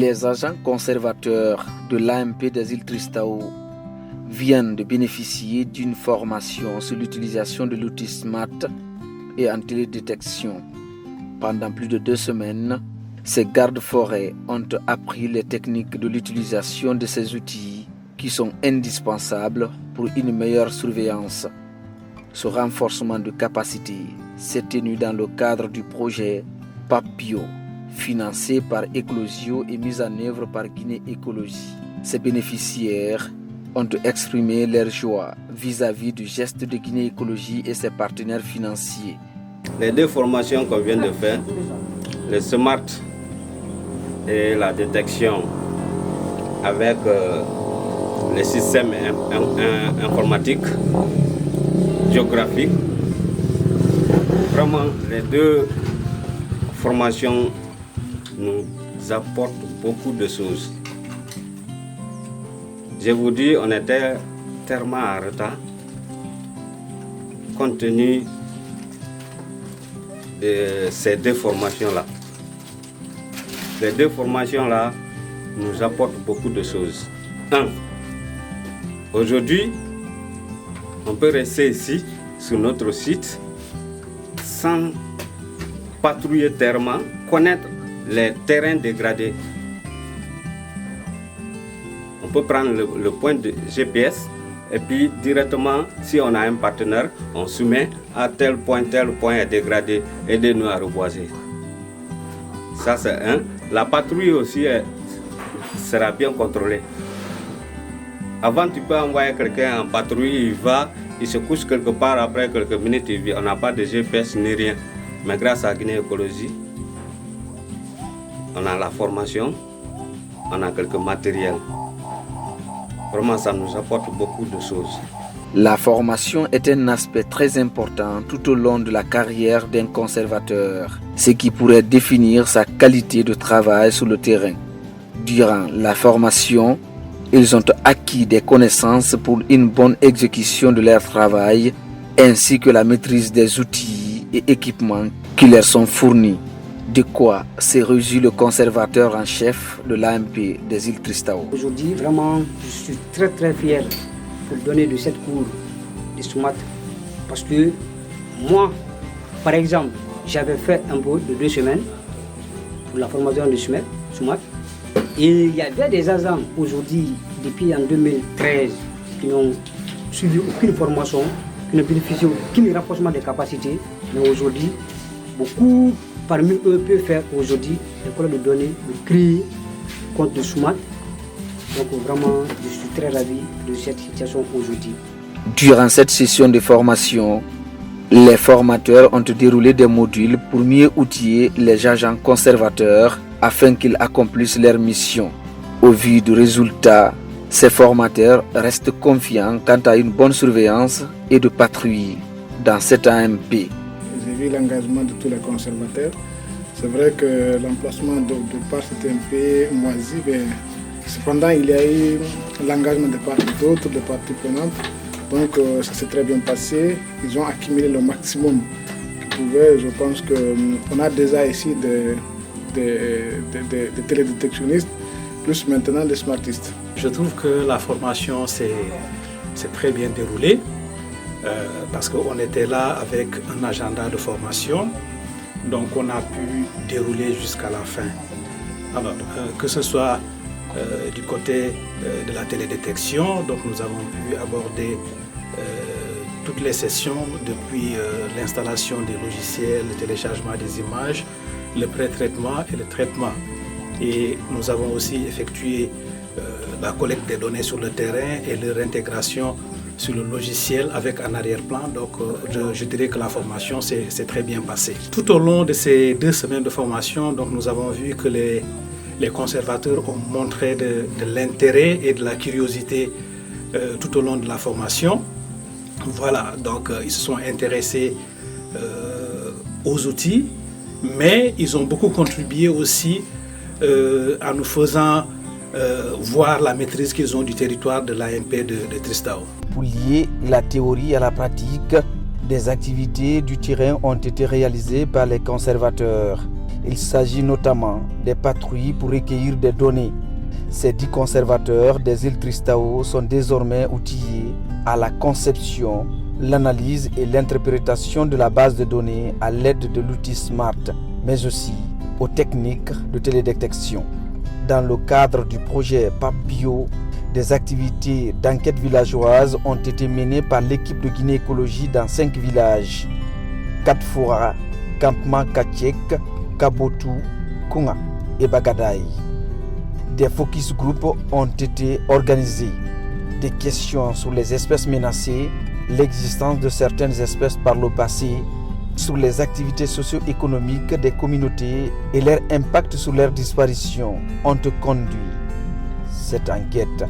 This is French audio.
Les agents conservateurs de l'AMP des îles Tristão viennent de bénéficier d'une formation sur l'utilisation de l'outil SMART et en télédétection. Pendant plus de 2 semaines, ces gardes-forêts ont appris les techniques de l'utilisation de ces outils qui sont indispensables pour une meilleure surveillance. Ce renforcement de capacité s'est tenu dans le cadre du projet PAPBio, financé par Eclosio et mis en œuvre par Guinée Écologie. Ces bénéficiaires ont exprimé leur joie vis-à-vis du geste de Guinée Écologie et ses partenaires financiers. Les 2 formations qu'on vient de faire, le SMART et la détection avec les systèmes informatiques, géographiques, vraiment les 2 formations nous apportent beaucoup de choses. Je vous dis, on était tellement en retard compte tenu de ces 2 formations-là. Les 2 formations-là nous apportent beaucoup de choses. 1. Aujourd'hui, on peut rester ici, sur notre site, sans patrouiller terrain, connaître les terrains dégradés. On peut prendre le point de GPS et puis directement, si on a un partenaire, on soumet à tel point est dégradé, aidez-nous à reboiser. Ça c'est 1. La patrouille aussi sera bien contrôlée. Avant, tu peux envoyer quelqu'un en patrouille, il va, il se couche quelque part, après quelques minutes, il vient. On n'a pas de GPS ni rien. Mais grâce à Guinée Écologie, on a la formation, on a quelques matériels. Vraiment, ça nous apporte beaucoup de choses. La formation est un aspect très important tout au long de la carrière d'un conservateur, ce qui pourrait définir sa qualité de travail sur le terrain. Durant la formation, ils ont acquis des connaissances pour une bonne exécution de leur travail, ainsi que la maîtrise des outils et équipements qui leur sont fournis. De quoi s'est réjoui le conservateur en chef de l'AMP des îles Tristão. Aujourd'hui, vraiment, je suis très fier pour donner de cette cours de SMART parce que moi, par exemple, j'avais fait un peu de 2 semaines pour la formation de SMART et il y avait des agents aujourd'hui, depuis en 2013, qui n'ont suivi aucune formation, qui n'ont bénéficié d'aucun renforcement des capacités, mais aujourd'hui, beaucoup parmi eux peuvent faire aujourd'hui l'école de données, de créer compte de SMART. Donc vraiment, je suis très ravi de cette situation aujourd'hui. Durant cette session de formation, les formateurs ont déroulé des modules pour mieux outiller les agents conservateurs afin qu'ils accomplissent leur mission. Au vu du résultat, ces formateurs restent confiants quant à une bonne surveillance et de patrouille dans cette AMP. J'ai vu l'engagement de tous les conservateurs. C'est vrai que l'emplacement de part c'était un peu moisi, mais cependant il y a eu l'engagement de part et d'autre, de parties prenantes. Donc ça s'est très bien passé. Ils ont accumulé le maximum qu'ils pouvaient. Je pense qu'on a déjà ici des télédétectionnistes, plus maintenant des smartistes. Je trouve que la formation s'est très bien déroulée parce qu'on était là avec un agenda de formation, donc on a pu dérouler jusqu'à la fin. Alors, que ce soit du côté de la télédétection, donc nous avons pu aborder toutes les sessions depuis l'installation des logiciels, le téléchargement des images, le pré-traitement et le traitement. Et nous avons aussi effectué la collecte des données sur le terrain et leur intégration sur le logiciel avec un arrière-plan. Donc je dirais que la formation s'est très bien passée. Tout au long de ces 2 semaines de formation, donc, nous avons vu que les conservateurs ont montré de l'intérêt et de la curiosité tout au long de la formation. Voilà, donc ils se sont intéressés aux outils, mais ils ont beaucoup contribué aussi en nous faisant voir la maîtrise qu'ils ont du territoire de l'AMP de Tristão. Pour lier la théorie à la pratique, des activités du terrain ont été réalisées par les conservateurs. Il s'agit notamment des patrouilles pour recueillir des données. Ces 10 conservateurs des îles Tristão sont désormais outillés à la conception, l'analyse et l'interprétation de la base de données à l'aide de l'outil SMART, mais aussi aux techniques de télédétection. Dans le cadre du projet PAP-Bio, des activités d'enquête villageoise ont été menées par l'équipe de Guinée Écologie dans 5 villages: Katfoura, Campement Kachek, Kabotou, Kunga et Bagadaï. Des focus group ont été organisés. Des questions sur les espèces menacées, l'existence de certaines espèces par le passé, sur les activités socio-économiques des communautés et leur impact sur leur disparition ont conduit cette enquête.